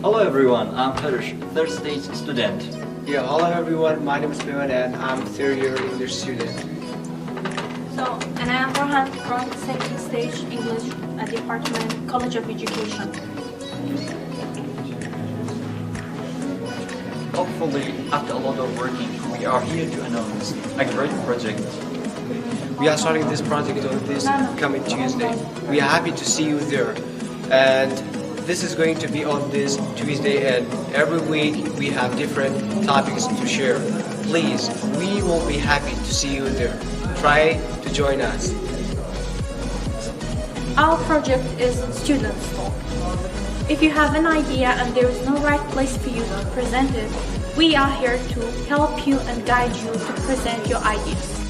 Hello everyone, I'm Harish, third stage student. Yeah, hello everyone, my name is Mehmet and I'm third year English student. And I am Rohan from second stage English Department, College of Education. Hopefully, after a lot of working, we are here to announce a great project. We are starting this project on this coming Tuesday. We are happy to see you there. And this is going to be on this Tuesday, and every week we have different topics to share. Please, we will be happy to see you there. Try to join us. Our project is Students Talk. If you have an idea and there is no right place for you to present it, we are here to help you and guide you to present your ideas.